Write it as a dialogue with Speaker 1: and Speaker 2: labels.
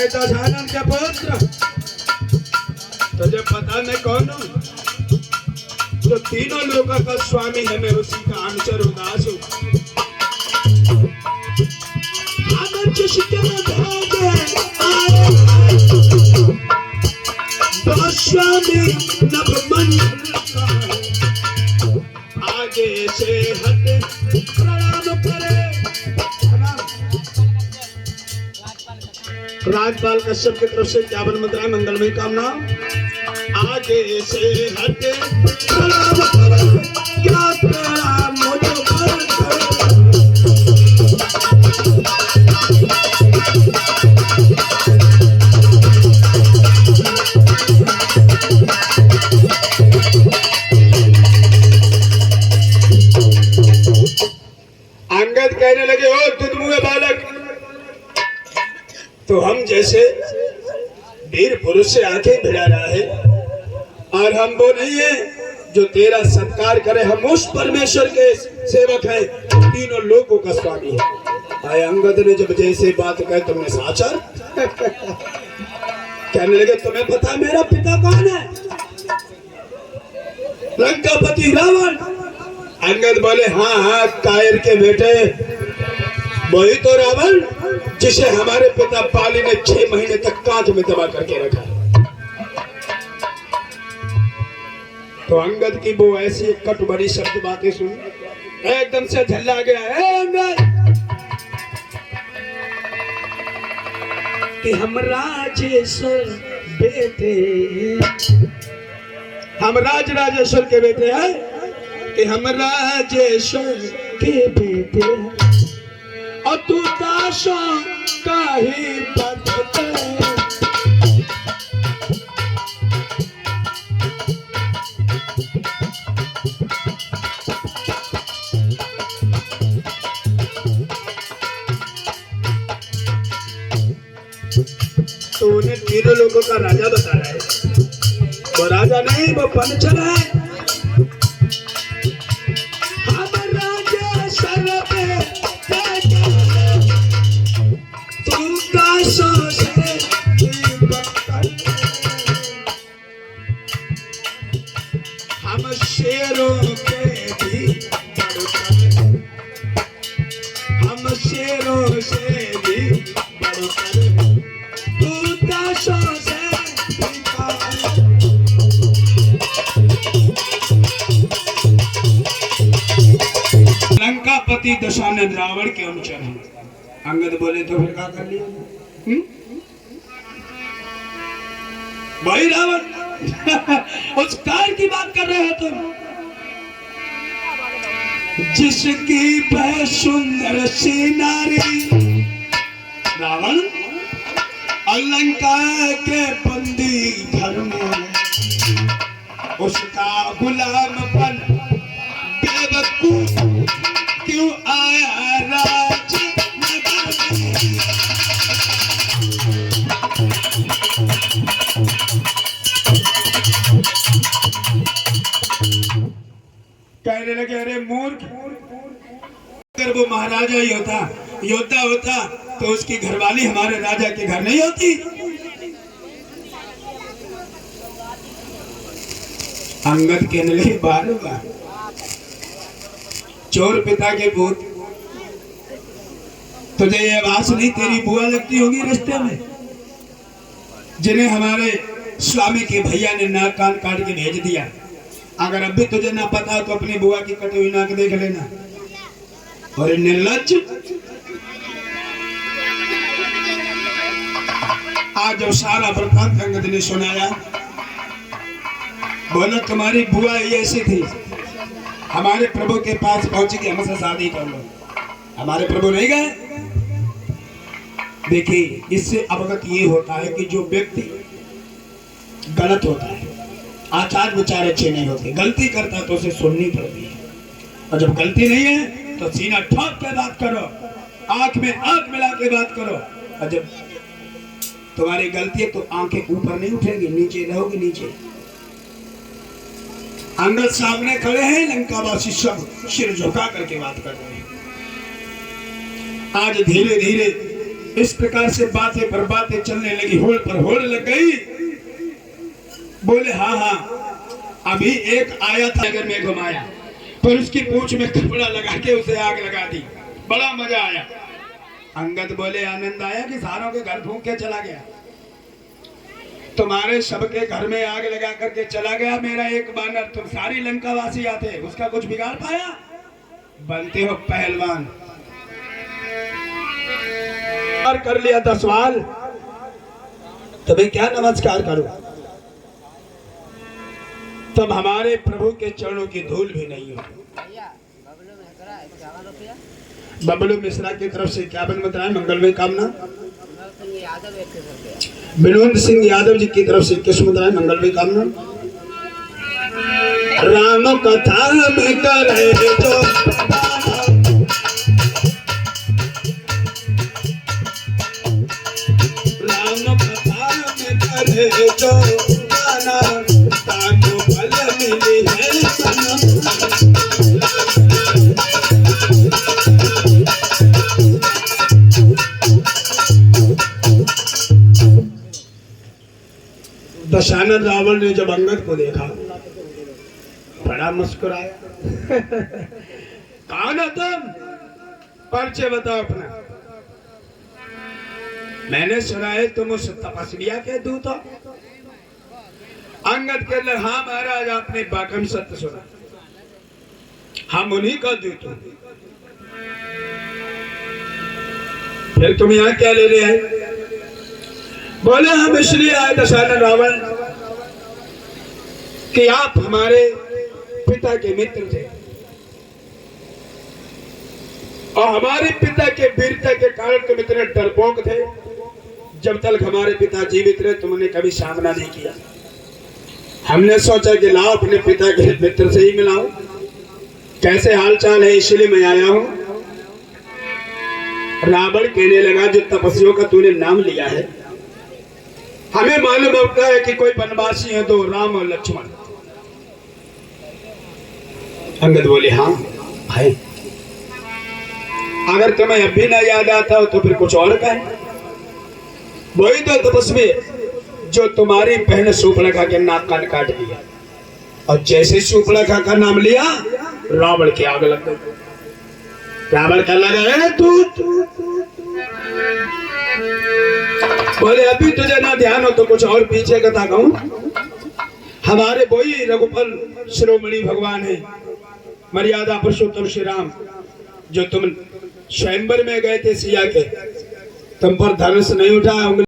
Speaker 1: दशानन के पुत्र, तुझे पता मैं कौन हूँ? जो तीनों लोगों का स्वामी है, मैं उसी का अनुचर उदास हूँ। स्वामी नभमन आगे से हट प्रणाम करे। राजपाल कश्यप की तरफ से 51 मुद्राएं मंगलमय कामना। आगे से हटे प्रणाम करे, क्या तेरा मुझ पर अंगद कहने लगे, ओ तुदमुए बालक, तो हम जैसे वीर पुरुष से आंखें भिड़ा रहा है, और हम वो नहीं है जो तेरा सत्कार करे। हम उस परमेश्वर के सेवक हैं, तीनों लोगों का स्वामी है। आए अंगद ने जब जैसे बात कही, तुमने साचा कहने लगे, तुम्हें पता मेरा पिता कौन है? लंकापति रावण। अंगद बोले, हाँ हाँ, कायर के बेटे, वही तो रावण जिसे हमारे पिता पाली ने 6 महीने तक कांच में दबा करके रखा। तो अंगद की वो ऐसी कट बड़ी शब्द बातें सुन एकदम से झल्ला गया है अंगद कि हम राजेश्वर बेटे, हम राजेश्वर के बेटे हैं, कि हम राजेश्वर के बेटे, और तू दासों का ही भक्त। तो उन्हें तीनों लोगों का राजा बता रहा है। वो राजा नहीं, वो पंचर है। हम शेरों के भी बढ़कर, हम शेरों से भी बढ़कर, तू दासों से भी लंकापति दशानन रावण के अनुचर हैं। अंगद बोले, तो फिर क्या कर लिया? भाई रावण, उस कार की बात कर रहे हो तुम, जिसकी वह सुंदर सी नारी रावण अलंका के बंदी घर में उसका गुलामपन बेवकूफ क्यों आया राजनगर में। कहने लगे, अरे मूर्ख, अगर वो महाराजा ही होता, योद्धा होता, तो उसकी घरवाली हमारे राजा के घर नहीं होती। अंगद कहने लगे, बार चोर पिता के पूत, तुझे ये आवाज नहीं तेरी बुआ लगती होगी रिश्ते में, जिन्हें हमारे स्वामी के भैया ने नाक कान काट के भेज दिया। अगर अब भी तुझे ना पता तो अपनी बुआ की कटी हुई नाक देख लेना। और निर्लज्ज, आज जो सारा वृत्तांत अंगद ने सुनाया, बोला तुम्हारी बुआ ही ऐसी थी, हमारे प्रभु के पास पहुंची कि हमसे शादी कर लो। हमारे प्रभु नहीं गए। देखिए, इससे अवगत ये होता है कि जो व्यक्ति गलत होता है, आचार विचार अच्छे नहीं होते, गलती करता तो उसे सुननी पड़ती है। और जब गलती नहीं है तो सीना ठोक के बात करो, आंख में आंख मिला के बात करो। और जब तुम्हारी गलती है तो आंखें ऊपर नहीं उठेगी, नीचे रहोगी नीचे। अंगद सामने खड़े हैं, लंकावासी सब सिर झुका करके बात कर रहे हैं। आज धीरे धीरे इस प्रकार से बातें पर बातें चलने लगी, होड़ पर होड़ लग गई। बोले हाँ हाँ, अभी एक आया था नगर में घुमाया, पर उसकी पूंछ में कपड़ा लगा के उसे आग लगा दी, बड़ा मजा आया। अंगद बोले आनंद आया कि सारों के घर फूंक के चला गया, तुम्हारे सबके घर में आग लगा करके चला गया मेरा एक बानर, तुम सारी लंका वासी आते, उसका कुछ बिगाड़ पाया? बनते हो पहलवान। कर लिया था सवाल, तुम्हें क्या नमस्कार करूं? तुम हमारे प्रभु के चरणों की धूल भी नहीं हो। बबलू मिश्रा की तरफ से क्या बन बताए मंगलमय कामना। विनोद सिंह यादव जी की तरफ से किस मुद्राएं मंगलमय कामना। राम कथा में करे जो राम कथा में करे जो गाना, ताको फल मिले है सनम। दशानन रावण ने जब अंगद को देखा बड़ा मुस्कुराया। कौन हो तुम? परिचय बताओ अपना। मैंने सुना है तुम उस तपस्विया के दूत हो। अंगद कह रहे हाँ महाराज, आपने बाकम सत्य सुना, हम उन्हीं का दूत हो। फिर तुम यहाँ क्या ले रहे हैं? बोले हम इसलिए आए दशानन रावण कि आप हमारे पिता के मित्र थे, और हमारे पिता के वीरता के कारण तुम इतने डरपोक थे। जब तक हमारे पिता जीवित रहे तुमने कभी सामना नहीं किया। हमने सोचा कि लाओ अपने पिता के मित्र से ही मिलाऊं, कैसे हालचाल है, इसलिए मैं आया हूं। रावण कहने लगा जो तपस्वियों का तूने नाम लिया है, हमें मालूम होता है कि कोई वनवासी है, दो राम और लक्ष्मण। अंगद बोले हाँ है। अगर तुम्हें अब भी ना याद आता हो तो फिर कुछ और कहें। वही तो तपस्वी जो तुम्हारी बहन सूर्पणखा के नाक कान काट दिया, और जैसे सूर्पणखा का नाम लिया रावण की आग लग गई। रावण का लगा तू बोले अभी तुझे ना ध्यान हो तो कुछ और पीछे कथा कहूं। हमारे वही रघुफल शिरोमणि भगवान है, मर्यादा पुरुषोत्तम श्री राम, जो तुम स्वयंवर में गए थे सिया के, तुम पर धनुष नहीं उठा।